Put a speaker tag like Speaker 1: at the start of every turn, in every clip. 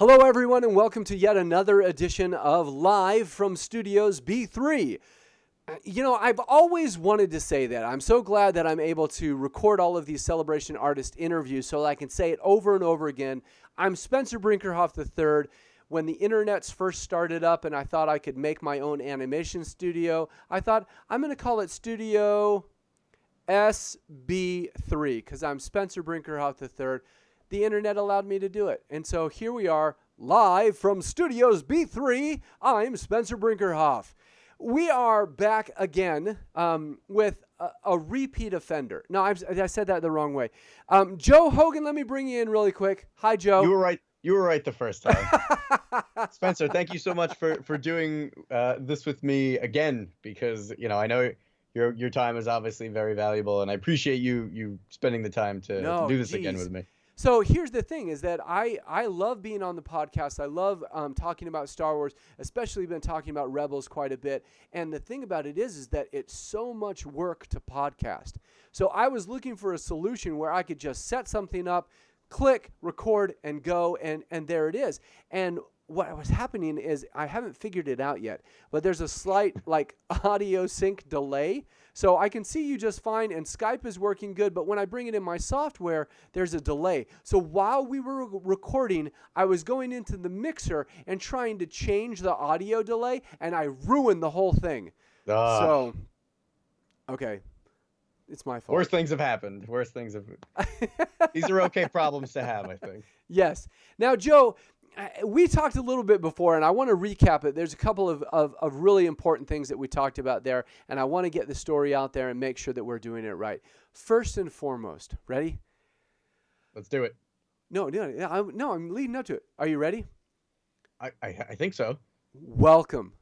Speaker 1: Hello, everyone, and welcome to yet another edition of Live from Studios B3. I've always wanted to say that. I'm so glad that I'm able to record all of these celebration artist interviews so that I can say it over and over again. I'm Spencer Brinkerhoff III. When the internets first started up and I thought I could make my own animation studio, I thought I'm going to call it Studio SB3 because I'm Spencer Brinkerhoff III. The internet allowed me to do it. And so here we are, live from Studios B3. I'm Spencer Brinkerhoff. We are back again with a repeat offender. No, I said that the wrong way. Joe Hogan, let me bring you in really quick. Hi, Joe.
Speaker 2: You were right. You were right the first time. Spencer, thank you so much for doing this with me again, because I know your time is obviously very valuable, and I appreciate you spending the time to do this again with me.
Speaker 1: So here's the thing is that I love being on the podcast. I love talking about Star Wars, especially been talking about Rebels quite a bit. And the thing about it is that it's so much work to podcast. So I was looking for a solution where I could just set something up, click, record, and go, and there it is. And what was happening is I haven't figured it out yet, but there's a slight audio sync delay. So I can see you just fine, and Skype is working good, but when I bring it in my software, there's a delay. So while we were recording, I was going into the mixer and trying to change the audio delay, and I ruined the whole thing. So, okay. It's my fault.
Speaker 2: Worse things have happened. These are okay problems to have, I think.
Speaker 1: Yes. Now, Joe, we talked a little bit before, and I want to recap it. There's a couple of really important things that we talked about there, and I want to get the story out there and make sure that we're doing it right. First and foremost, ready?
Speaker 2: Let's do it.
Speaker 1: No, I'm leading up to it. Are you ready?
Speaker 2: I think so.
Speaker 1: Welcome,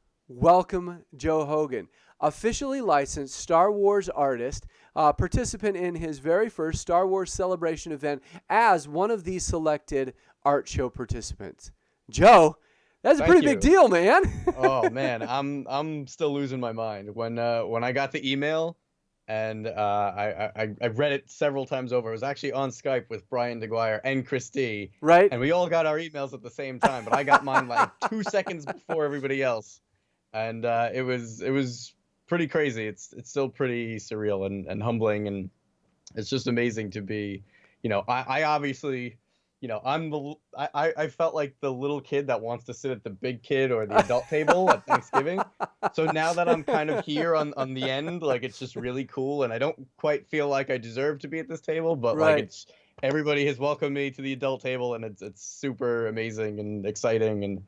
Speaker 1: Joe Hogan, officially licensed Star Wars artist, participant in his very first Star Wars Celebration event as one of the selected art show participants. Joe, that's a pretty big deal, man.
Speaker 2: Oh man, I'm still losing my mind when I got the email, and I read it several times over. It was actually on Skype with Brian DeGuire and Christy,
Speaker 1: right?
Speaker 2: And we all got our emails at the same time, but I got mine like 2 seconds before everybody else, and it was pretty crazy. It's still pretty surreal and humbling, and it's just amazing to be, I obviously. I felt like the little kid that wants to sit at the big kid or the adult table at Thanksgiving. So now that I'm kind of here on the end, it's just really cool, and I don't quite feel like I deserve to be at this table, but
Speaker 1: right.
Speaker 2: Everybody has welcomed me to the adult table, and it's super amazing and exciting, and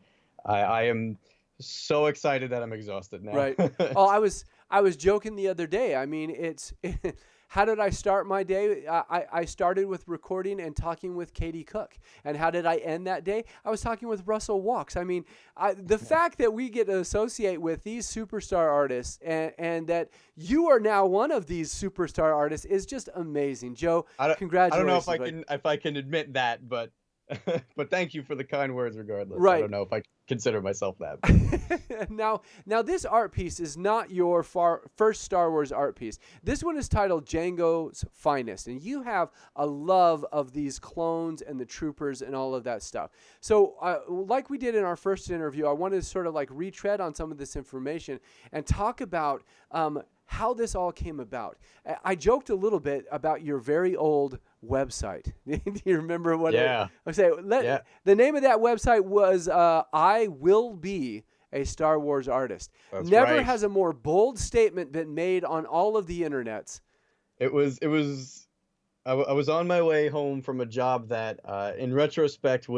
Speaker 2: I am so excited that I'm exhausted now.
Speaker 1: Right. Oh, I was joking the other day. I mean, how did I start my day? I started with recording and talking with Katie Cook. And how did I end that day? I was talking with Russell Walks. I mean, the fact that we get to associate with these superstar artists and that you are now one of these superstar artists is just amazing. Joe, congratulations.
Speaker 2: I don't know if I can admit that, but but thank you for the kind words regardless.
Speaker 1: Right.
Speaker 2: I don't know if I consider myself that.
Speaker 1: Now this art piece is not your first Star Wars art piece. This one is titled Django's Finest, and you have a love of these clones and the troopers and all of that stuff. So like we did in our first interview, I wanted to sort of retread on some of this information and talk about how this all came about. I joked a little bit about your very old website. Do you remember what?
Speaker 2: Yeah.
Speaker 1: The name of that website was I Will Be a Star Wars Artist.
Speaker 2: That's
Speaker 1: Never
Speaker 2: right.
Speaker 1: has a more bold statement been made on all of the internets.
Speaker 2: I was on my way home from a job that, in retrospect,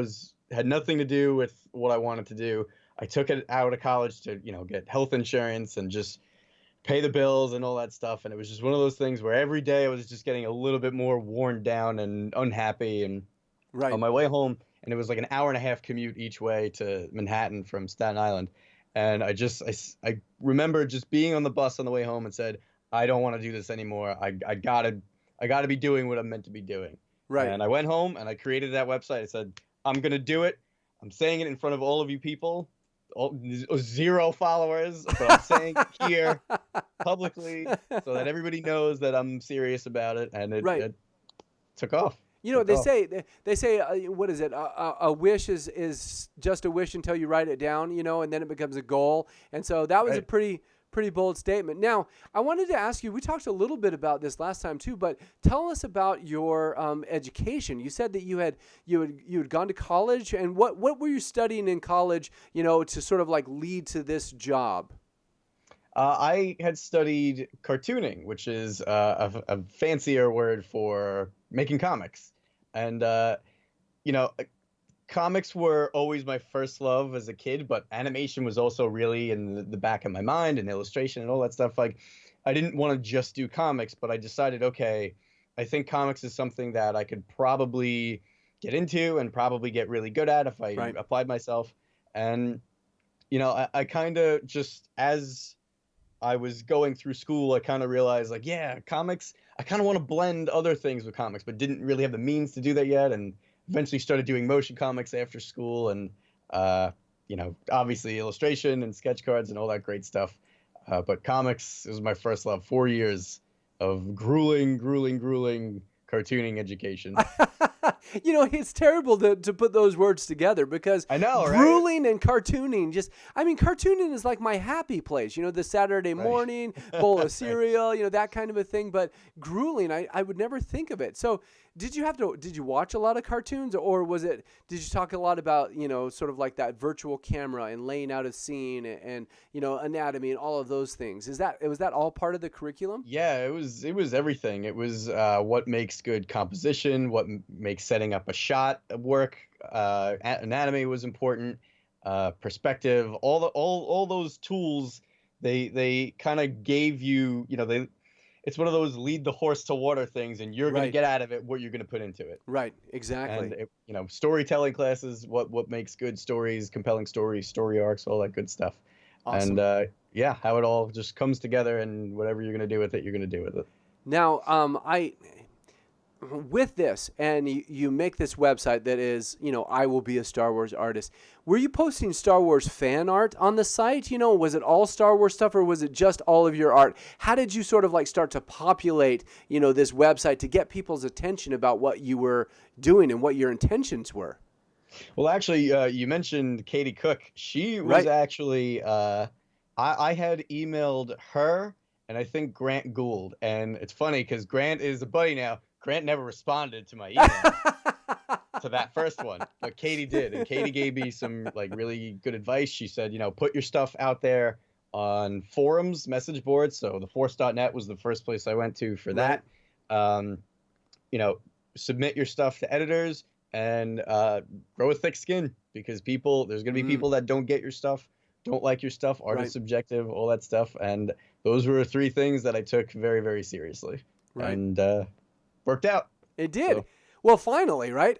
Speaker 2: had nothing to do with what I wanted to do. I took it out of college to, get health insurance and just pay the bills and all that stuff. And it was just one of those things where every day I was just getting a little bit more worn down and unhappy. And on my way home, and it was like an hour and a half commute each way to Manhattan from Staten Island. And I remember just being on the bus on the way home and said, I don't want to do this anymore. I gotta be doing what I'm meant to be doing.
Speaker 1: Right.
Speaker 2: And I went home and I created that website. I said, I'm going to do it. I'm saying it in front of all of you people. 0 followers, but I'm saying it here publicly so that everybody knows that I'm serious about it, and it took off.
Speaker 1: You know,
Speaker 2: Like,
Speaker 1: they
Speaker 2: oh,
Speaker 1: say what is it? A wish is just a wish until you write it down, you know, and then it becomes a goal. And so that was a
Speaker 2: right.
Speaker 1: pretty bold statement. Now, I wanted to ask you. We talked a little bit about this last time too, but tell us about your education. You said that you had gone to college, and what were you studying in college? You know, to sort of like lead to this job.
Speaker 2: I had studied cartooning, which is a fancier word for making comics. And, you know, comics were always my first love as a kid, but animation was also really in the back of my mind, and illustration and all that stuff. Like, I didn't want to just do comics, but I decided, okay, I think comics is something that I could probably get into and probably get really good at if I
Speaker 1: Right.
Speaker 2: applied myself. And, you know, I kind of just, as I was going through school, I kind of realized, like, yeah, comics, I kind of want to blend other things with comics, but didn't really have the means to do that yet. And eventually started doing motion comics after school, and, you know, obviously illustration and sketch cards and all that great stuff. But comics was my first love. 4 years of grueling cartooning education.
Speaker 1: You know, it's terrible to put those words together because
Speaker 2: I know, right?
Speaker 1: grueling and cartooning I mean, cartooning is like my happy place, you know, the Saturday
Speaker 2: Right.
Speaker 1: morning bowl of
Speaker 2: Right.
Speaker 1: cereal, you know, that kind of a thing. But grueling, I would never think of it. So did you watch a lot of cartoons, or did you talk a lot about, you know, sort of like that virtual camera and laying out a scene and you know, anatomy and all of those things? Was that all part of the curriculum?
Speaker 2: Yeah, it was everything. It was what makes good composition, what makes setting up a shot work. Anatomy was important. Perspective, all those tools. They kind of gave you, you know, it's one of those lead the horse to water things, and you're going to
Speaker 1: Right.
Speaker 2: get out of it what you're going to put into it.
Speaker 1: Right. Exactly.
Speaker 2: And you know, storytelling classes, what makes good stories, compelling stories, story arcs, all that good stuff. And
Speaker 1: Awesome.
Speaker 2: yeah, how it all just comes together, and whatever you're going to do with it, you're going to do with it.
Speaker 1: Now, I with this, and you make this website that is, you know, I will be a Star Wars artist. Were you posting Star Wars fan art on the site? You know, was it all Star Wars stuff, or was it just all of your art? How did you sort of like start to populate, you know, this website to get people's attention about what you were doing and what your intentions were?
Speaker 2: Well, actually, you mentioned Katie Cook. She was
Speaker 1: Right.
Speaker 2: actually, I had emailed her and I think Grant Gould. And it's funny because Grant is a buddy now. Grant never responded to my email to that first one, but Katie did. And Katie gave me some like really good advice. She said, you know, put your stuff out there on forums, message boards. So the force.net was the first place I went to for
Speaker 1: Right.
Speaker 2: that. Um, you know, submit your stuff to editors, and grow a thick skin, because there's going to be
Speaker 1: Mm,
Speaker 2: people that don't get your stuff, don't like your stuff. Art
Speaker 1: right.
Speaker 2: is subjective, all that stuff. And those were three things that I took very, very seriously,
Speaker 1: Right.
Speaker 2: and worked out.
Speaker 1: It did.
Speaker 2: So,
Speaker 1: Well, finally, right?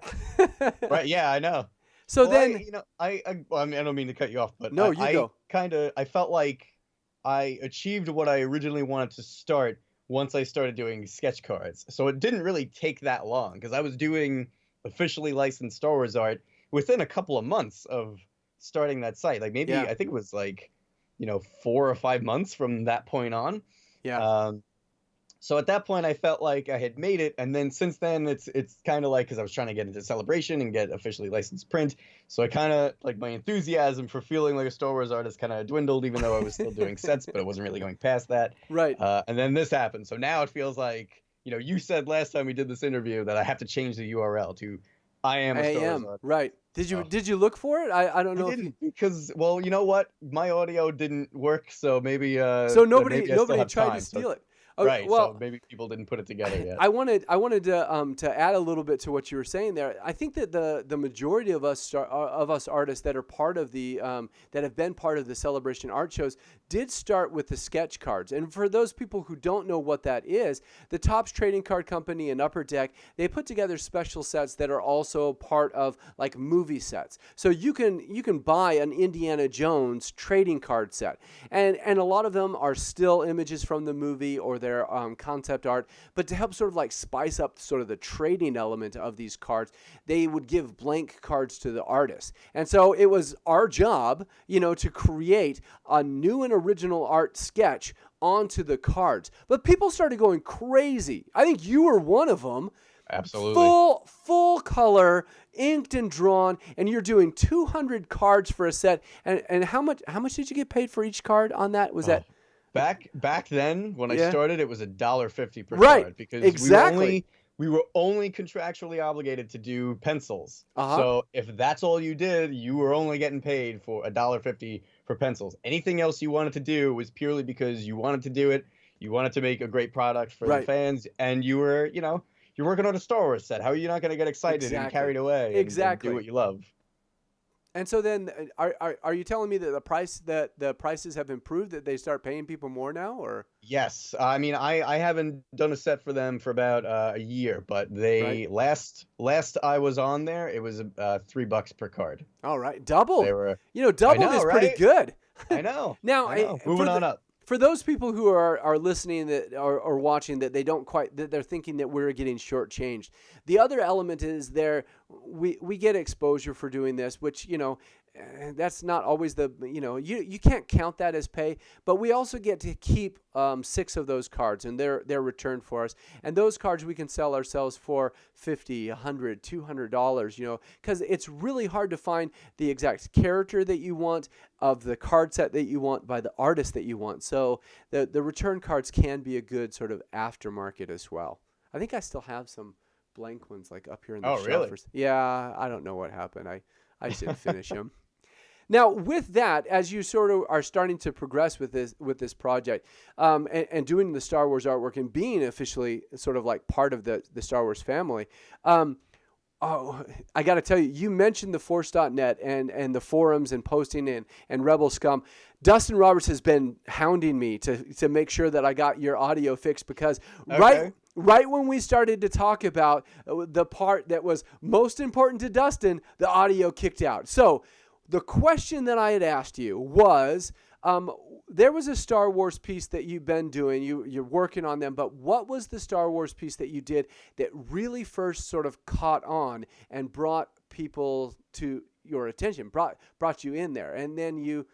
Speaker 2: right. Yeah, I know.
Speaker 1: So
Speaker 2: Well,
Speaker 1: then,
Speaker 2: you know, well, I mean, I don't mean to cut you off, but
Speaker 1: no, you go.
Speaker 2: I felt like I achieved what I originally wanted to start once I started doing sketch cards. So it didn't really take that long, because I was doing officially licensed Star Wars art within a couple of months of starting that site. Like maybe,
Speaker 1: Yeah.
Speaker 2: I think it was like, you know, 4 or 5 months from that point on.
Speaker 1: Yeah.
Speaker 2: So at that point, I felt like I had made it, and then since then, it's kind of like, because I was trying to get into Celebration and get officially licensed print, so I kind of like, my enthusiasm for feeling like a Star Wars artist kind of dwindled, even though I was still doing sets, but I wasn't really going past that.
Speaker 1: Right.
Speaker 2: And then this happened, so now it feels like, you know, you said last time we did this interview that I have to change the URL to I am a Star Wars
Speaker 1: AM.
Speaker 2: artist.
Speaker 1: Right.
Speaker 2: So
Speaker 1: Did you look for it? I don't
Speaker 2: I
Speaker 1: know if you.
Speaker 2: didn't, because, well, you know what, my audio didn't work, so maybe
Speaker 1: So
Speaker 2: but maybe I still
Speaker 1: nobody
Speaker 2: have
Speaker 1: tried
Speaker 2: time.
Speaker 1: to
Speaker 2: So
Speaker 1: steal it. Oh,
Speaker 2: right, so
Speaker 1: well,
Speaker 2: maybe people didn't put it together yet.
Speaker 1: I wanted to add a little bit to what you were saying there. I think that the majority of us artists that are part of the that have been part of the Celebration art shows did start with the sketch cards. And for those people who don't know what that is, the Topps Trading Card Company and Upper Deck, they put together special sets that are also part of like movie sets. So you can buy an Indiana Jones trading card set, and a lot of them are still images from the movie or their concept art. But to help sort of like spice up sort of the trading element of these cards, they would give blank cards to the artist. And so it was our job, you know, to create a new and original art sketch onto the cards. But people started going crazy. I think you were one of them.
Speaker 2: Absolutely.
Speaker 1: Full color, inked and drawn, and you're doing 200 cards for a set. And how much did you get paid for each card on that? Was that
Speaker 2: Back then when I
Speaker 1: yeah?
Speaker 2: started, it was $1.50 per
Speaker 1: Right.
Speaker 2: card because
Speaker 1: Exactly.
Speaker 2: we were only contractually obligated to do pencils.
Speaker 1: Uh-huh.
Speaker 2: So if that's all you did, you were only getting paid for $1.50 for pencils. Anything else you wanted to do was purely because you wanted to do it. You wanted to make a great product for the
Speaker 1: Right.
Speaker 2: fans, and you were, you're working on a Star Wars set. How are you not going to get excited and
Speaker 1: Exactly.
Speaker 2: carried away and do what you love?
Speaker 1: And so then, are you telling me that the prices have improved, that they start paying people more now, or?
Speaker 2: Yes, I mean I haven't done a set for them for about a year, but they last I was on there, it was $3 per card.
Speaker 1: All right, doubled.
Speaker 2: They were,
Speaker 1: Doubled is pretty good.
Speaker 2: I know.
Speaker 1: Now,
Speaker 2: I know. Moving on up.
Speaker 1: For those people who are listening that are watching, that they don't quite, that they're thinking that we're getting shortchanged. The other element is we get exposure for doing this, which, that's not always you can't count that as pay, but we also get to keep 6 of those cards, and they're returned for us. And those cards we can sell ourselves for $50, $100, $200, because it's really hard to find the exact character that you want of the card set that you want by the artist that you want. So the return cards can be a good sort of aftermarket as well. I think I still have some blank ones like up here in the shelf.
Speaker 2: Really?
Speaker 1: Yeah, I don't know what happened. I just didn't finish them. Now, with that, as you sort of are starting to progress with this project, and doing the Star Wars artwork and being officially sort of like part of the Star Wars family, I got to tell you, you mentioned the Force.net and the forums and posting and Rebel Scum. Dustin Roberts has been hounding me to make sure that I got your audio fixed, because right when we started to talk about the part that was most important to Dustin, the audio kicked out. So the question that I had asked you was, there was a Star Wars piece that you've been doing. You're working on them, but what was the Star Wars piece that you did that really first sort of caught on and brought people to your attention, brought you in there? And then you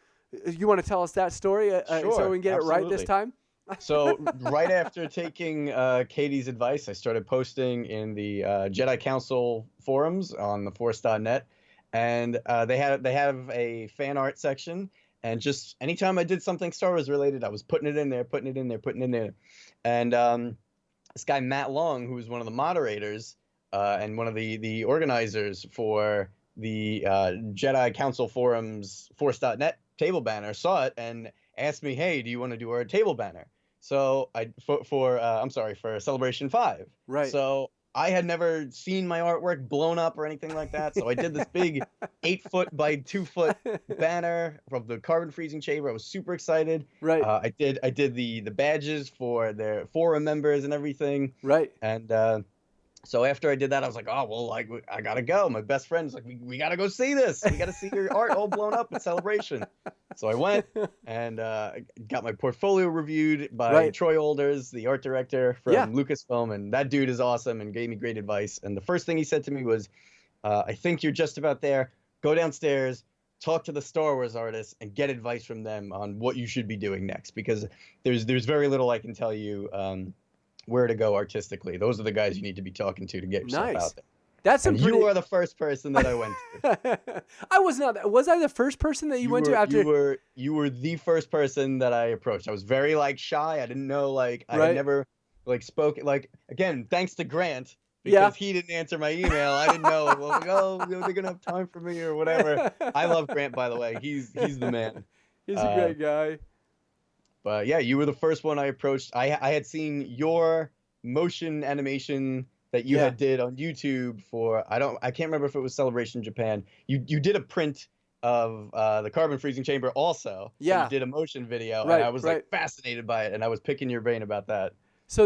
Speaker 1: want to tell us that story
Speaker 2: Sure,
Speaker 1: so we can get it right this time?
Speaker 2: So right after taking Katie's advice, I started posting in the Jedi Council forums on the Force.net. And they have a fan art section, and just anytime I did something Star Wars related, I was putting it in there. And this guy Matt Long, who was one of the moderators and one of the organizers for the Jedi Council Forums Force.net table banner, saw it and asked me, "Hey, do you want to do our table banner?" So for Celebration 5.
Speaker 1: Right.
Speaker 2: So I had never seen my artwork blown up or anything like that, so I did this big 8-foot by 2-foot banner of the carbon freezing chamber. I was super excited.
Speaker 1: Right.
Speaker 2: I did the badges for their forum members and everything.
Speaker 1: Right.
Speaker 2: And so after I did that, I was like, oh well, like I gotta go. My best friend's like, we gotta go see this. We gotta see your art all blown up at Celebration. So I went and got my portfolio reviewed by Troy Olders, the art director from Lucasfilm, and that dude is awesome and gave me great advice. And the first thing he said to me was, I think you're just about there. Go downstairs, talk to the Star Wars artists, and get advice from them on what you should be doing next, because there's very little I can tell you where to go artistically. Those are the guys you need to be talking to get yourself out there.
Speaker 1: That's
Speaker 2: you are the first person that I went to.
Speaker 1: I was not. Was I the first person that you went to after?
Speaker 2: You were the first person that I approached. I was very shy. I didn't know I had never spoken. Again, thanks to Grant, because he didn't answer my email. I didn't know. Well, they're gonna have time for me or whatever. I love Grant, by the way. He's the man.
Speaker 1: He's a great guy.
Speaker 2: But yeah, you were the first one I approached. I had seen your motion animation that you had did on YouTube for I can't remember if it was Celebration Japan. You did a print of the carbon freezing chamber also.
Speaker 1: Yeah.
Speaker 2: You did a motion video, and I was fascinated by it, and I was picking your brain about that.
Speaker 1: So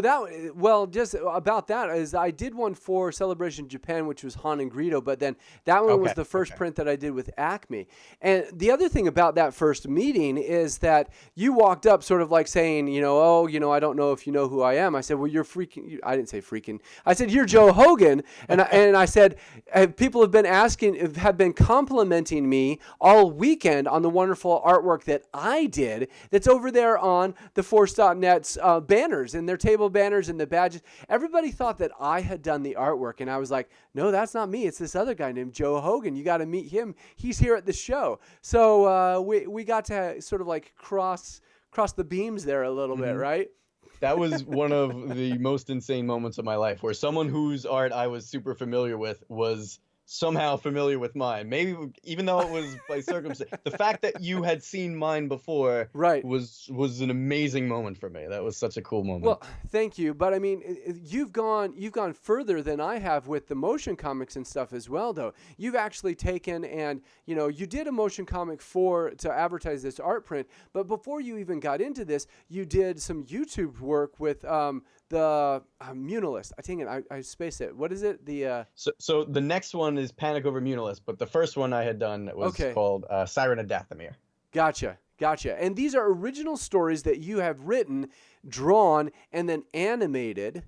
Speaker 1: just about that is I did one for Celebration Japan, which was Han and Greedo, but then that one was the first print that I did with Acme. And the other thing about that first meeting is that you walked up sort of like saying, I don't know if you know who I am. I said, well, you're freaking. I didn't say freaking. I said, you're Joe Hogan. And I said, people have been complimenting me all weekend on the wonderful artwork that I did that's over there on the Force.net's banners and their table table banners and the badges. Everybody thought that I had done the artwork, and I was like, no, that's not me. It's this other guy named Joe Hogan. You got to meet him. He's here at the show. So we got to sort of like cross the beams there a little bit, right?
Speaker 2: That was one of the most insane moments of my life, where someone whose art I was super familiar with was somehow familiar with mine. Maybe even though it was by circumstance. The fact that you had seen mine before was an amazing moment for me. That was such a cool moment.
Speaker 1: Well, thank you. But I mean, you've gone further than I have with the motion comics and stuff as well, though. You've actually taken and, you did a motion comic to advertise this art print, but before you even got into this, you did some YouTube work with the Munilist. I spaced it. What is it?
Speaker 2: So the next one is Panic Over Munilist, but the first one I had done was called Siren of Dathomir.
Speaker 1: Gotcha. And these are original stories that you have written, drawn, and then animated,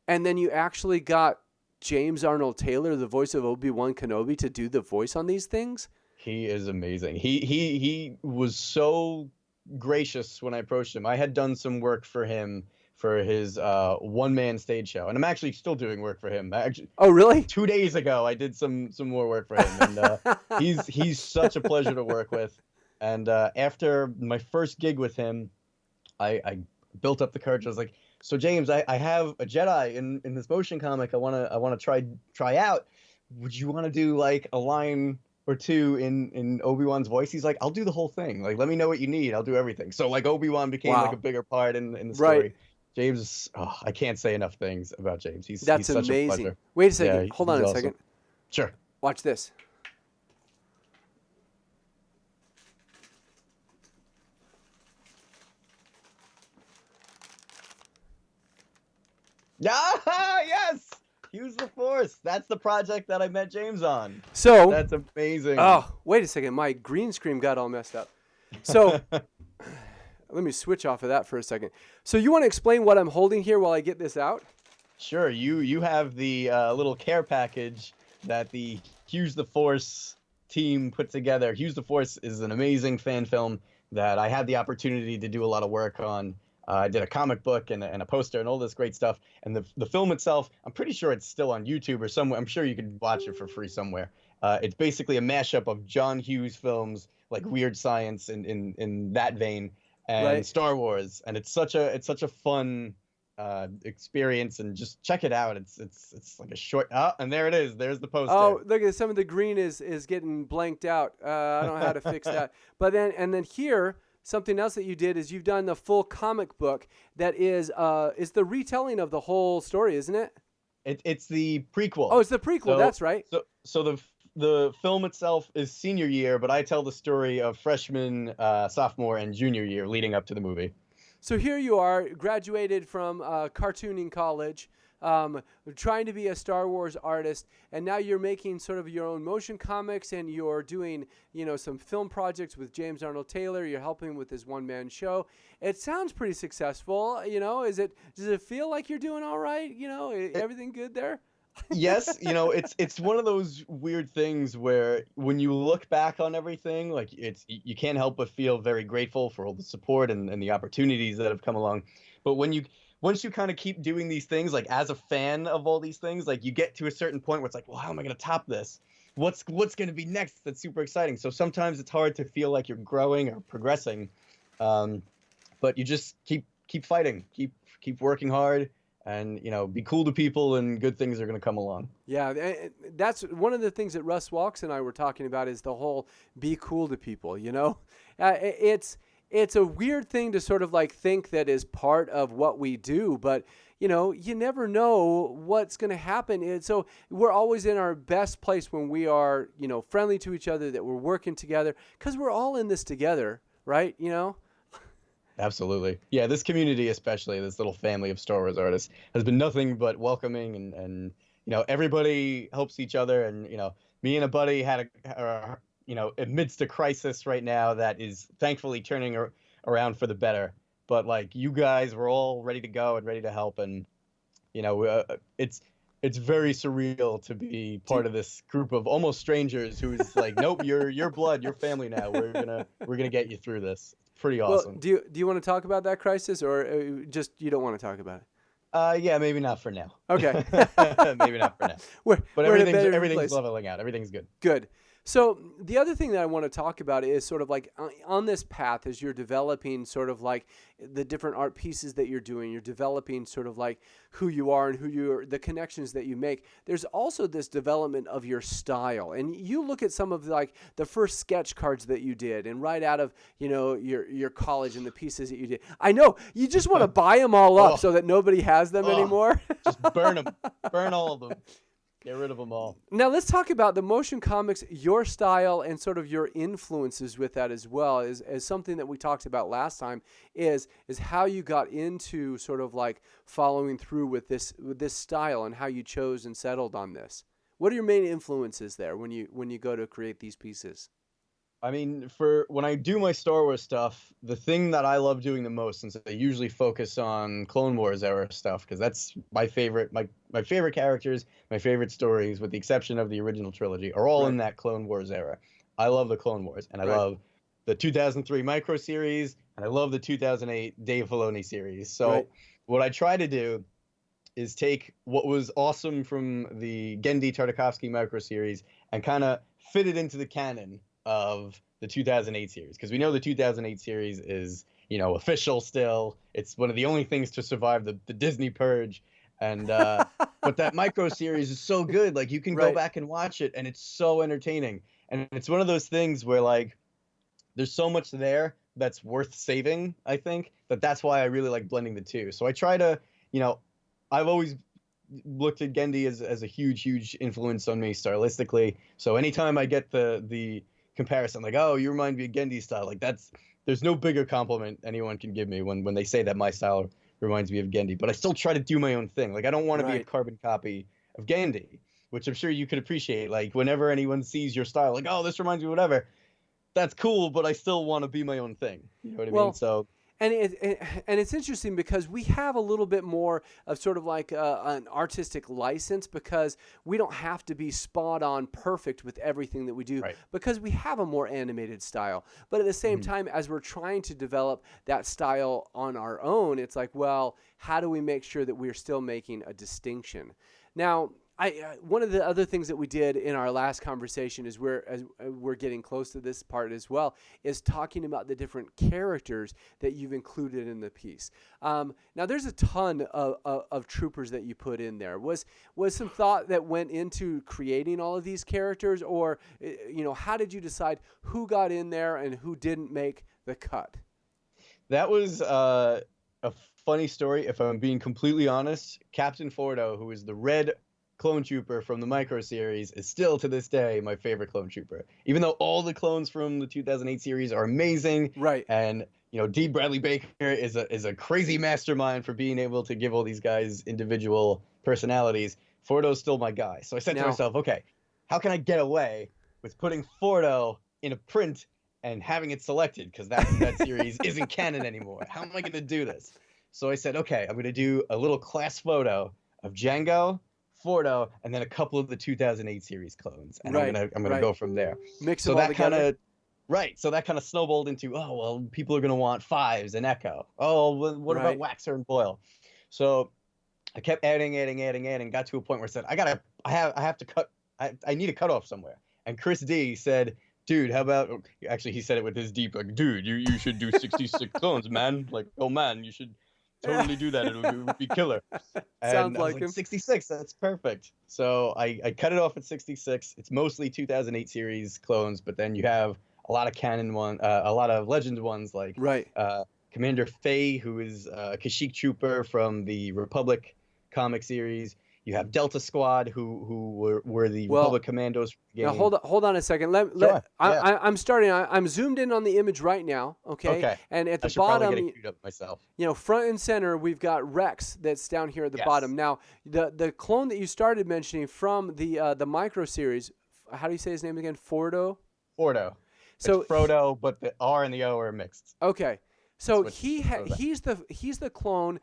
Speaker 1: and then you actually got James Arnold Taylor, the voice of Obi-Wan Kenobi, to do the voice on these things?
Speaker 2: He is amazing. He was so gracious when I approached him. I had done some work for him for his one-man stage show, and I'm actually still doing work for him.
Speaker 1: Oh, really?
Speaker 2: 2 days ago, I did some more work for him, and he's such a pleasure to work with. And after my first gig with him, I built up the courage. I was like, "So James, I have a Jedi in this motion comic. I wanna try out. Would you want to do like a line or two in Obi-Wan's voice?" He's like, "I'll do the whole thing. Like, let me know what you need. I'll do everything." So like Obi-Wan became like a bigger part in the story.
Speaker 1: Right.
Speaker 2: James, I can't say enough things about James. He's
Speaker 1: That's
Speaker 2: such
Speaker 1: amazing.
Speaker 2: a pleasure.
Speaker 1: Wait a second.
Speaker 2: Yeah,
Speaker 1: Hold on a
Speaker 2: awesome.
Speaker 1: second.
Speaker 2: Sure.
Speaker 1: Watch this.
Speaker 2: Ah, yes! Use the Force. That's the project that I met James on.
Speaker 1: So
Speaker 2: that's amazing.
Speaker 1: Oh, wait a second. My green screen got all messed up. So let me switch off of that for a second. So you want to explain what I'm holding here while I get this out?
Speaker 2: Sure. You have the little care package that the Use the Force team put together. Use the Force is an amazing fan film that I had the opportunity to do a lot of work on. I did a comic book and a poster and all this great stuff. And the film itself, I'm pretty sure it's still on YouTube or somewhere. I'm sure you could watch it for free somewhere. It's basically a mashup of John Hughes films, like Weird Science in that vein, and Star Wars. And it's such a fun experience, and just check it out. It's like a short. Oh, and there it is. There's the poster.
Speaker 1: Oh, look at some of the green is getting blanked out. I don't know how to fix that. But then here. Something else that you did is you've done the full comic book that is the retelling of the whole story, isn't it?
Speaker 2: It's the prequel.
Speaker 1: Oh, it's the prequel. That's right.
Speaker 2: So the film itself is senior year, but I tell the story of freshman, sophomore, and junior year leading up to the movie.
Speaker 1: So here you are, graduated from cartooning college, trying to be a Star Wars artist, and now you're making sort of your own motion comics, and you're doing, some film projects with James Arnold Taylor. You're helping with his one-man show. It sounds pretty successful. Does it feel like you're doing all right? Everything good there?
Speaker 2: Yes, it's one of those weird things where when you look back on everything, like you can't help but feel very grateful for all the support and the opportunities that have come along. But once you kind of keep doing these things, like as a fan of all these things, like you get to a certain point where it's like, well, how am I going to top this? What's going to be next? That's super exciting. So sometimes it's hard to feel like you're growing or progressing, but you just keep fighting, keep working hard. And, be cool to people, and good things are going to come along.
Speaker 1: Yeah, that's one of the things that Russ Walks and I were talking about, is the whole be cool to people, It's a weird thing to sort of like think that is part of what we do, but, you never know what's going to happen. And so we're always in our best place when we are, friendly to each other, that we're working together, because we're all in this together, right?
Speaker 2: Absolutely. Yeah, this community, especially this little family of Star Wars artists, has been nothing but welcoming, and everybody helps each other. And me and a buddy had amidst a crisis right now that is thankfully turning around for the better. But like, you guys were all ready to go and ready to help, and it's very surreal to be part of this group of almost strangers who's like, nope, you're blood, you're family now. We're gonna get you through this. Pretty awesome.
Speaker 1: Well, do you want to talk about that crisis, or just you don't want to talk about it?
Speaker 2: Yeah, maybe not for now.
Speaker 1: Okay.
Speaker 2: Maybe not for now. But
Speaker 1: We're in a better
Speaker 2: everything's
Speaker 1: place.
Speaker 2: leveling out. Everything's good.
Speaker 1: Good. So the other thing that I want to talk about is sort of like on this path as you're developing sort of like the different art pieces that you're doing, you're developing sort of like who you are and the connections that you make. There's also this development of your style. And you look at some of like the first sketch cards that you did and right out of, your college and the pieces that you did. I know you just want to buy them all up so that nobody has them anymore.
Speaker 2: Just burn them. Burn all of them. Get rid of them all.
Speaker 1: Now let's talk about the motion comics, your style, and sort of your influences with that as well. As something that we talked about last time is how you got into sort of like following through with this style and how you chose and settled on this. What are your main influences there when you go to create these pieces?
Speaker 2: I mean, for when I do my Star Wars stuff, the thing that I love doing the most, since I usually focus on Clone Wars era stuff, because that's my favorite, my favorite characters, my favorite stories, with the exception of the original trilogy, are all in that Clone Wars era. I love the Clone Wars, and I love the 2003 Micro series, and I love the 2008 Dave Filoni series. So what I try to do is take what was awesome from the Genndy Tartakovsky Micro series and kind of fit it into the canon of the 2008 series, because we know the 2008 series is, official still. It's one of the only things to survive the Disney purge, and but that Micro series is so good. Like, you can go back and watch it, and it's so entertaining. And it's one of those things where, like, there's so much there that's worth saving. I think that's why I really like blending the two. So I try to, I've always looked at Genndy as a huge influence on me stylistically. So anytime I get the comparison, like, oh, you remind me of Genndy's style, like, there's no bigger compliment anyone can give me when they say that my style reminds me of Genndy. But I still try to do my own thing. Like, I don't want to be a carbon copy of Genndy, which I'm sure you could appreciate. Like, whenever anyone sees your style, like, oh, this reminds me of whatever, that's cool, but I still want to be my own thing. You know what I mean? So.
Speaker 1: And it's interesting because we have a little bit more of sort of like an artistic license, because we don't have to be spot on perfect with everything that we do, because we have a more animated style. But at the same time, as we're trying to develop that style on our own, it's like, well, how do we make sure that we're still making a distinction? Now, one of the other things that we did in our last conversation is we're getting close to this part as well, is talking about the different characters that you've included in the piece. Now, there's a ton of troopers that you put in there. Was some thought that went into creating all of these characters, or how did you decide who got in there and who didn't make the cut?
Speaker 2: That was a funny story. If I'm being completely honest, Captain Fordo, who is the red clone trooper from the Micro series, is still to this day my favorite clone trooper, even though all the clones from the 2008 series are amazing. And D. Bradley Baker is a crazy mastermind for being able to give all these guys individual personalities. Fordo's still my guy. So I said to myself, okay, how can I get away with putting Fordo in a print and having it selected, because that series isn't canon anymore? How am I going to do this? So I said, okay, I'm going to do a little class photo of Jango, Fordo, and then a couple of the 2008 series clones, and I'm gonna go from there.
Speaker 1: Mix them all together.
Speaker 2: So that kind of snowballed into, oh, well, people are gonna want Fives and Echo. Oh, well, what about Waxer and Boyle? So I kept adding, got to a point where I said, I have to cut. I need a cutoff somewhere. And Chris D said, dude, how about? Actually, he said it with his deep, like, dude, you should do 66 clones, man. Like, oh man, you should totally do that. It would be killer. And
Speaker 1: Sounds like him.
Speaker 2: 66, that's perfect. So I cut it off at 66. It's mostly 2008 series clones, but then you have a lot of canon a lot of legend ones, like Commander Faye, who is a Kashyyyk trooper from the Republic comic series. You have Delta Squad, who were the Republic commandos from the game.
Speaker 1: Now hold on a second. I'm starting. I'm zoomed in on the image right now. Okay. And at the bottom,
Speaker 2: get it queued up myself.
Speaker 1: Front and center, we've got Rex that's down here at the bottom. Now, the clone that you started mentioning from the Micro series, how do you say his name again? Fordo.
Speaker 2: So it's Frodo, but the R and the O are mixed.
Speaker 1: Okay. So he's the clone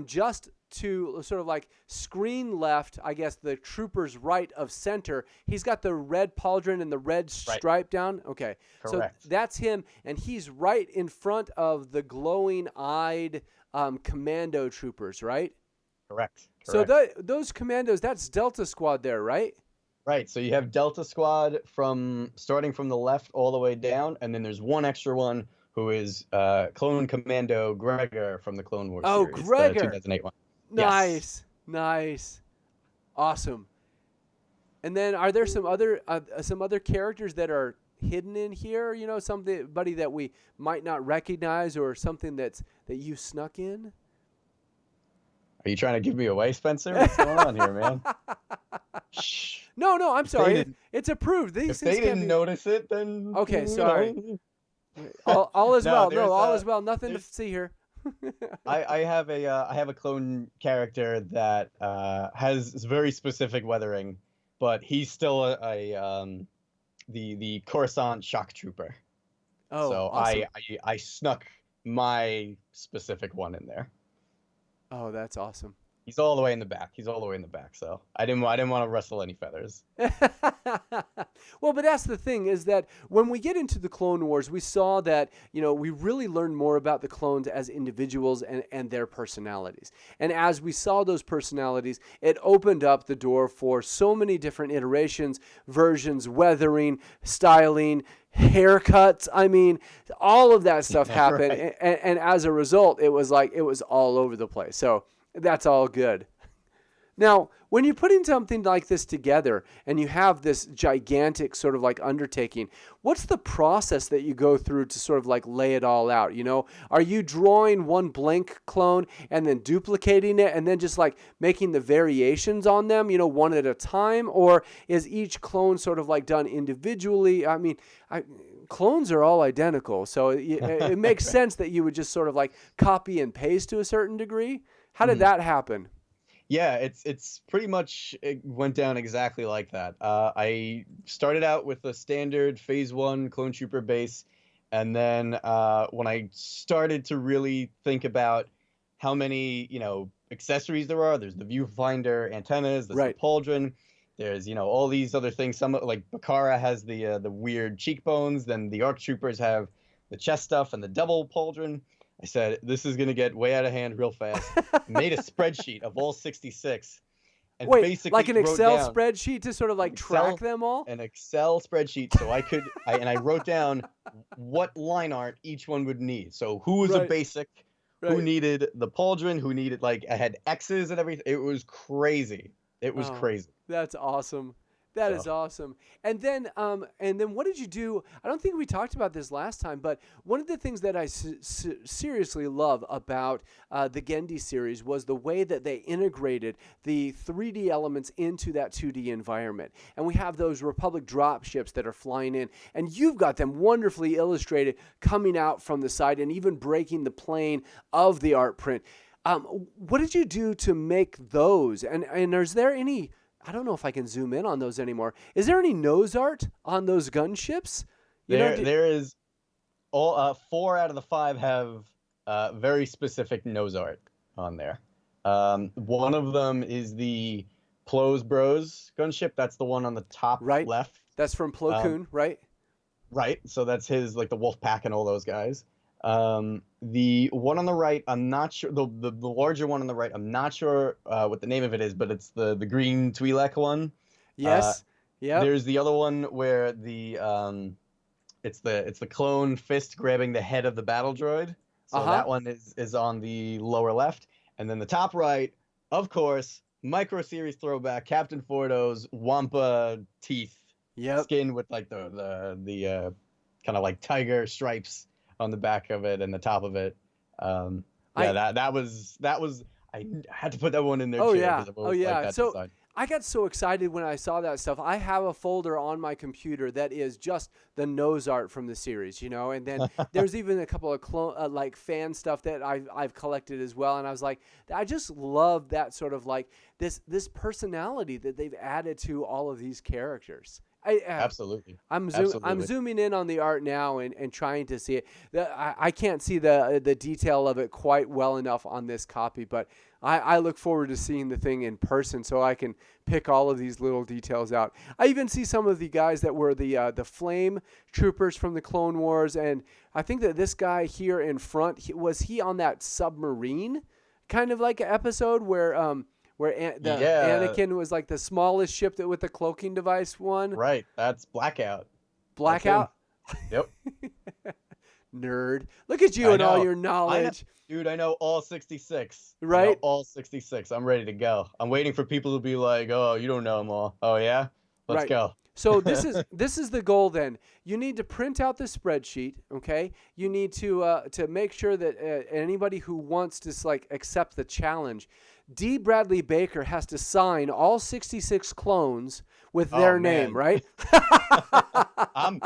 Speaker 1: just to sort of like screen left, I guess the trooper's right of center. He's got the red pauldron and the red stripe down. Okay.
Speaker 2: Correct.
Speaker 1: So that's him, and he's right in front of the glowing-eyed commando troopers, right?
Speaker 2: Correct.
Speaker 1: So
Speaker 2: Correct.
Speaker 1: those commandos, that's Delta Squad there, right?
Speaker 2: Right. So you have Delta Squad from starting from the left all the way down, and then there's one extra one who is Clone Commando Gregor from the Clone Wars
Speaker 1: Oh,
Speaker 2: series, the
Speaker 1: Gregor.
Speaker 2: 2008 one. Yes.
Speaker 1: Nice. Nice. Awesome. And then are there some other characters that are hidden in here, somebody that we might not recognize or something that you snuck in?
Speaker 2: Are you trying to give me away, Spencer? What's going on here, man? Shh.
Speaker 1: No, I'm
Speaker 2: If
Speaker 1: sorry. It's approved. These
Speaker 2: if
Speaker 1: things
Speaker 2: they
Speaker 1: can't
Speaker 2: didn't
Speaker 1: be...
Speaker 2: notice it, then
Speaker 1: Okay, sorry. All is
Speaker 2: No,
Speaker 1: well.
Speaker 2: there's
Speaker 1: No, all is well. Nothing to
Speaker 2: there's
Speaker 1: see here.
Speaker 2: I have a clone character that has very specific weathering, but he's still the Coruscant shock trooper.
Speaker 1: Oh,
Speaker 2: So
Speaker 1: awesome.
Speaker 2: I snuck my specific one in there.
Speaker 1: Oh, that's awesome.
Speaker 2: He's all the way in the back. He's all the way in the back. So I didn't want to rustle any feathers.
Speaker 1: Well, but that's the thing is that when we get into the Clone Wars, we saw that, we really learned more about the clones as individuals and their personalities. And as we saw those personalities, it opened up the door for so many different iterations, versions, weathering, styling, haircuts. I mean, all of that stuff happened.
Speaker 2: Right.
Speaker 1: And as a result, it was all over the place. So that's all good. Now, when you're putting something like this together and you have this gigantic sort of like undertaking, what's the process that you go through to sort of like lay it all out? Are you drawing one blank clone and then duplicating it and then just like making the variations on them, one at a time? Or is each clone sort of like done individually? I mean, clones are all identical. So it makes sense that you would just sort of like copy and paste to a certain degree. How did that happen?
Speaker 2: Yeah, it's pretty much, it went down exactly like that. I started out with a standard Phase 1 Clone Trooper base, and then when I started to really think about how many, accessories there's the viewfinder antennas, there's
Speaker 1: Right.
Speaker 2: the pauldron, there's, all these other things. Some, like Bakara has the weird cheekbones, then the ARC Troopers have the chest stuff and the double pauldron. I said, this is going to get way out of hand real fast. Made a spreadsheet of all 66. And
Speaker 1: Wait,
Speaker 2: basically
Speaker 1: like an
Speaker 2: wrote
Speaker 1: Excel
Speaker 2: down
Speaker 1: spreadsheet to sort of like track them all?
Speaker 2: an Excel spreadsheet so I wrote down what line art each one would need. So who was a
Speaker 1: Right.
Speaker 2: basic, who
Speaker 1: Right.
Speaker 2: needed the pauldron, who needed, I had X's and everything. It was crazy. It was
Speaker 1: Oh,
Speaker 2: crazy.
Speaker 1: that's awesome. That is
Speaker 2: So,
Speaker 1: awesome. And then what did you do? I don't think we talked about this last time, but one of the things that I seriously love about the Gendy series was the way that they integrated the 3D elements into that 2D environment. And we have those Republic drop ships that are flying in, and you've got them wonderfully illustrated coming out from the side and even breaking the plane of the art print. What did you do to make those? And is there any... I don't know if I can zoom in on those anymore. Is there any nose art on those gunships?
Speaker 2: there is all 4 out of the 5 have very specific nose art on there. One of them is the Plo's Bros gunship. That's the one on the top
Speaker 1: Right.
Speaker 2: left.
Speaker 1: That's from Plo Koon, right?
Speaker 2: Right. So that's his, like the Wolf Pack and all those guys. The one on the right, I'm not sure. The larger one on the right, I'm not sure what the name of it is, but it's the green Twi'lek one.
Speaker 1: Yes. Yeah.
Speaker 2: There's the other one where it's the clone fist grabbing the head of the battle droid. So that one is on the lower left, and then the top right, of course, Micro Series throwback, Captain Fordo's Wampa teeth skin with like the kind of like tiger stripes on the back of it and the top of it. That was I had to put that one in there.
Speaker 1: Oh
Speaker 2: too,
Speaker 1: yeah.
Speaker 2: 'cause I've
Speaker 1: Oh
Speaker 2: always liked
Speaker 1: yeah.
Speaker 2: that
Speaker 1: So
Speaker 2: design.
Speaker 1: I got so excited when I saw that stuff. I have a folder on my computer that is just the nose art from the series, and then there's even a couple of like fan stuff that I've collected as well. And I was like, I just love that sort of like this personality that they've added to all of these characters.
Speaker 2: Absolutely.
Speaker 1: I'm
Speaker 2: Absolutely.
Speaker 1: zooming in on the art now and trying to see it. I can't see the detail of it quite well enough on this copy, but I look forward to seeing the thing in person so I can pick all of these little details out. I even see some of the guys that were the flame troopers from the Clone Wars, and I think that this guy here in front, was he on that submarine kind of like an episode where
Speaker 2: Yeah,
Speaker 1: Anakin was like the smallest ship that with the cloaking device one.
Speaker 2: right. That's Blackout. That's him.
Speaker 1: Blackout.
Speaker 2: Yep.
Speaker 1: Nerd. Look at you
Speaker 2: I
Speaker 1: and all
Speaker 2: know.
Speaker 1: your
Speaker 2: I know.
Speaker 1: knowledge.
Speaker 2: Dude, I know all 66. I know
Speaker 1: Right?
Speaker 2: all 66. I'm ready to go. I'm waiting for people to be like, "Oh, you don't know them all." Oh yeah? Let's
Speaker 1: Right.
Speaker 2: go.
Speaker 1: So this is the goal then. You need to print out the spreadsheet, okay? You need to make sure that anybody who wants to like accept the challenge, D. Bradley Baker has to sign all 66 clones with
Speaker 2: Oh
Speaker 1: their name,
Speaker 2: man.
Speaker 1: right?
Speaker 2: I'm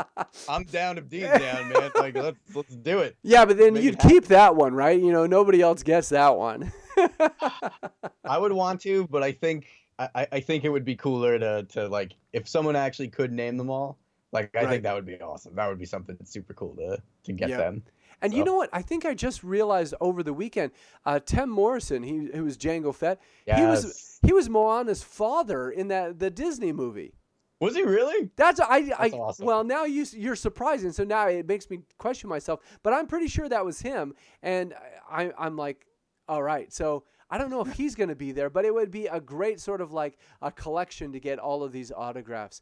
Speaker 2: down if D's down, man. Like let's do it.
Speaker 1: Yeah, but then
Speaker 2: Make
Speaker 1: you'd
Speaker 2: it happen.
Speaker 1: keep that one, right? Nobody else gets that one.
Speaker 2: I would want to, but I think it would be cooler to like if someone actually could name them all. Like I
Speaker 1: Right.
Speaker 2: think that would be awesome. That would be something super cool to get
Speaker 1: Yeah.
Speaker 2: them.
Speaker 1: And
Speaker 2: So,
Speaker 1: you know what? I think I just realized over the weekend, Tim Morrison, who was Jango Fett,
Speaker 2: yes.
Speaker 1: he was Moana's father in the Disney movie.
Speaker 2: Was he really?
Speaker 1: That's
Speaker 2: awesome.
Speaker 1: Well, now you're surprising, so now it makes me question myself. But I'm pretty sure that was him, and I'm like, all right. So I don't know if he's going to be there, but it would be a great sort of like a collection to get all of these autographs.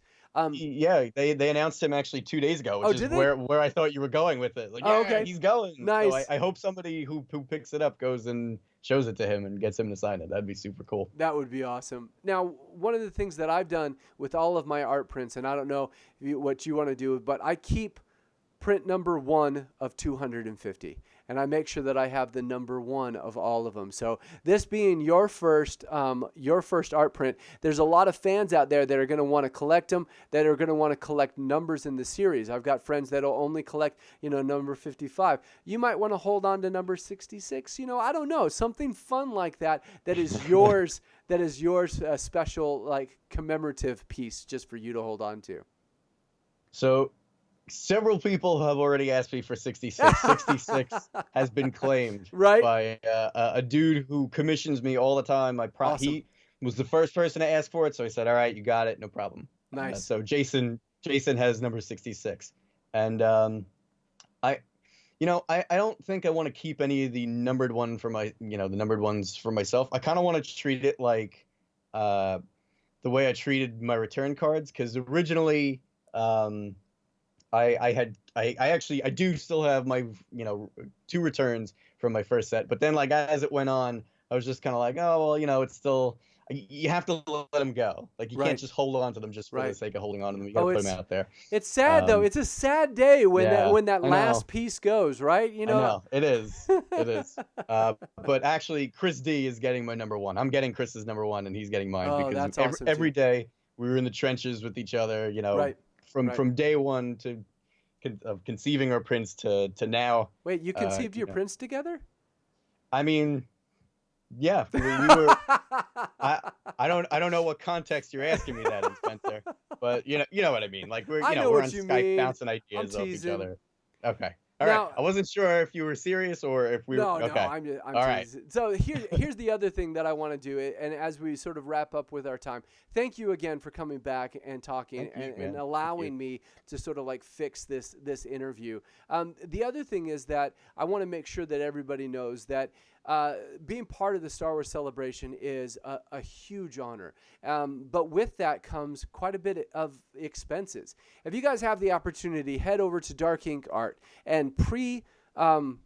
Speaker 2: Yeah, they announced him actually 2 days ago,
Speaker 1: Oh,
Speaker 2: which
Speaker 1: did
Speaker 2: is
Speaker 1: they?
Speaker 2: where I thought you were going with it. Like,
Speaker 1: Oh,
Speaker 2: yeah,
Speaker 1: okay.
Speaker 2: he's going.
Speaker 1: Nice.
Speaker 2: So I hope somebody who picks it up goes and shows it to him and gets him to sign it. That'd be super cool.
Speaker 1: That would be awesome. Now, one of the things that I've done with all of my art prints, and I don't know what you want to do, but I keep print number 1 of 250, and I make sure that I have the number 1 of all of them. So this being your first art print, there's a lot of fans out there that are going to want to collect them, that are going to want to collect numbers in the series. I've got friends that'll only collect, number 55. You might want to hold on to number 66. I don't know, something fun like that is yours. That is yours, a special like commemorative piece just for you to hold on to.
Speaker 2: So several people have already asked me for 66. 66 has been claimed
Speaker 1: Right.
Speaker 2: by a dude who commissions me all the time.
Speaker 1: Awesome.
Speaker 2: He was the first person to ask for it, so I said, "All right, you got it, no problem."
Speaker 1: Nice.
Speaker 2: So Jason has number 66, and I don't think I want to keep any of the numbered one for the numbered ones for myself. I kind of want to treat it like the way I treated my return cards, because originally I do still have my 2 returns from my first set, but then like as it went on, I was just kind of like, oh well, it's still, you have to let them go. Like you
Speaker 1: Right.
Speaker 2: can't just hold on to them just for
Speaker 1: Right.
Speaker 2: the sake of holding on to them. You gotta put them out there.
Speaker 1: It's sad though. It's a sad day when
Speaker 2: yeah,
Speaker 1: that
Speaker 2: I
Speaker 1: last
Speaker 2: know.
Speaker 1: piece goes, right?
Speaker 2: I know it is. It is. But actually, Chris D is getting my number 1. I'm getting Chris's number 1, and he's getting mine,
Speaker 1: Oh,
Speaker 2: because
Speaker 1: that's awesome,
Speaker 2: every
Speaker 1: too.
Speaker 2: day we were in the trenches with each other.
Speaker 1: Right.
Speaker 2: From day one of conceiving our prints to now.
Speaker 1: Wait, you conceived your prints together?
Speaker 2: I mean, yeah, we were. I don't know what context you're asking me that in, Spencer, but you know what I mean. Like we're
Speaker 1: I know
Speaker 2: we're
Speaker 1: what
Speaker 2: on
Speaker 1: you
Speaker 2: Skype
Speaker 1: mean.
Speaker 2: bouncing
Speaker 1: I'm
Speaker 2: ideas off each
Speaker 1: teasing.
Speaker 2: other. Okay. All
Speaker 1: Now-
Speaker 2: right. I wasn't sure if you were serious or if we were.
Speaker 1: No,
Speaker 2: Okay.
Speaker 1: I'm
Speaker 2: All right.
Speaker 1: teasing. So here's the other thing that I want to do, and as we sort of wrap up with our time, thank you again for coming back and talking
Speaker 2: Thank you, man.
Speaker 1: and
Speaker 2: Thank
Speaker 1: allowing
Speaker 2: you.
Speaker 1: me to sort of like fix this interview. The other thing is that I want to make sure that everybody knows that being part of the Star Wars celebration is a huge honor. But with that comes quite a bit of expenses. If you guys have the opportunity, head over to Dark Ink Art and pre-order,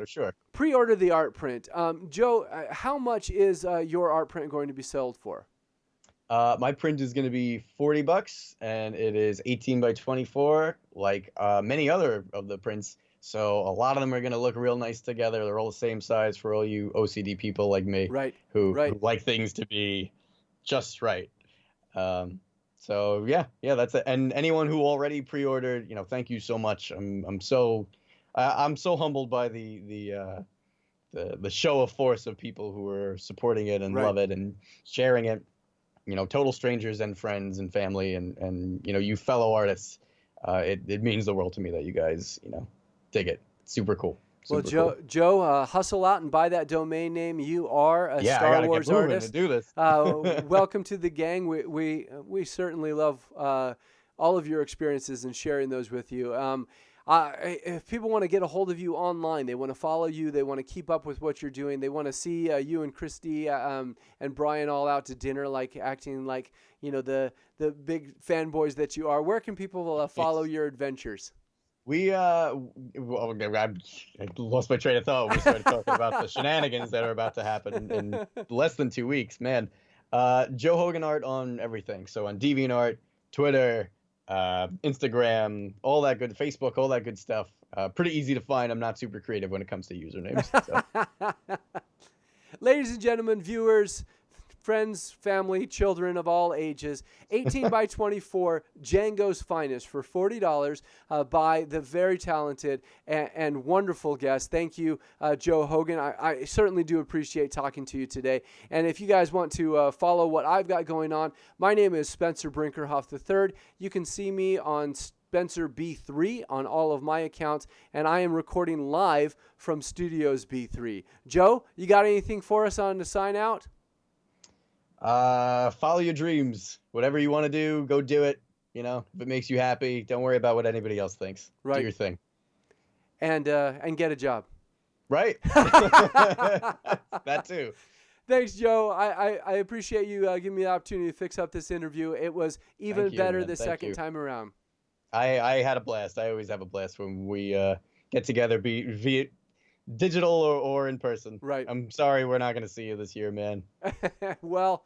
Speaker 2: Sure.
Speaker 1: pre-order the art print. Joe, how much is your art print going to be sold for?
Speaker 2: My print is going to be $40, and it is 18 by 24, like many other of the prints. So a lot of them are going to look real nice together. They're all the same size for all you OCD people like me,
Speaker 1: Right.
Speaker 2: who like things to be just right. So yeah, that's it. And anyone who already pre-ordered, thank you so much. I'm so humbled by the show of force of people who are supporting it and love it and sharing it. Total strangers and friends and family and you fellow artists. It means the world to me that you guys dig it. Super cool.
Speaker 1: Well,
Speaker 2: Super cool.
Speaker 1: Joe, hustle out and buy that domain name. You are a
Speaker 2: I
Speaker 1: Star
Speaker 2: gotta
Speaker 1: Wars
Speaker 2: get moving
Speaker 1: artist.
Speaker 2: to do this.
Speaker 1: Welcome to the gang. We certainly love all of your experiences and sharing those with you. If people want to get a hold of you online, they want to follow you, they want to keep up with what you're doing, they want to see you and Christy and Brian all out to dinner, like acting like, the big fanboys that you are. Where can people follow your adventures?
Speaker 2: I lost my train of thought when we started talking about the shenanigans that are about to happen in less than 2 weeks, man. Joe Hogan Art on everything. So on DeviantArt, Twitter, Instagram, all that good, Facebook, all that good stuff. Pretty easy to find. I'm not super creative when it comes to usernames. So.
Speaker 1: Ladies and gentlemen, viewers, friends, family, children of all ages, 18 by 24 Django's Finest for $40 by the very talented and wonderful guest. Thank you, Joe Hogan. I certainly do appreciate talking to you today. And if you guys want to follow what I've got going on, my name is Spencer Brinkerhoff III. You can see me on Spencer B3 on all of my accounts, and I am recording live from Studios B3. Joe, you got anything for us on to sign out?
Speaker 2: Follow your dreams. Whatever you want to do, go do it. If it makes you happy, don't worry about what anybody else thinks.
Speaker 1: Right.
Speaker 2: Do your thing.
Speaker 1: And get a job.
Speaker 2: Right. That too.
Speaker 1: Thanks, Joe. I appreciate you giving me the opportunity to fix up this interview. It was even better the second time around.
Speaker 2: I had a blast. I always have a blast when we get together, be via digital or in person.
Speaker 1: Right.
Speaker 2: I'm sorry we're not going to see you this year, man.
Speaker 1: Well,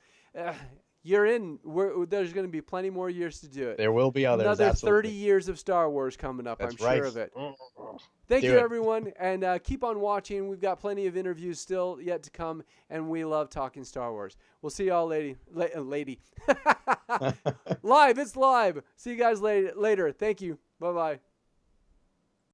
Speaker 1: you're in. There's going to be plenty more years to do it.
Speaker 2: There will be others.
Speaker 1: Another
Speaker 2: absolutely.
Speaker 1: 30 years of Star Wars coming up.
Speaker 2: That's
Speaker 1: I'm
Speaker 2: right.
Speaker 1: sure of it. Thank you, everyone. And keep on watching. We've got plenty of interviews still yet to come, and we love talking Star Wars. We'll see y'all lady. Live. It's live. See you guys later. Thank you. Bye-bye.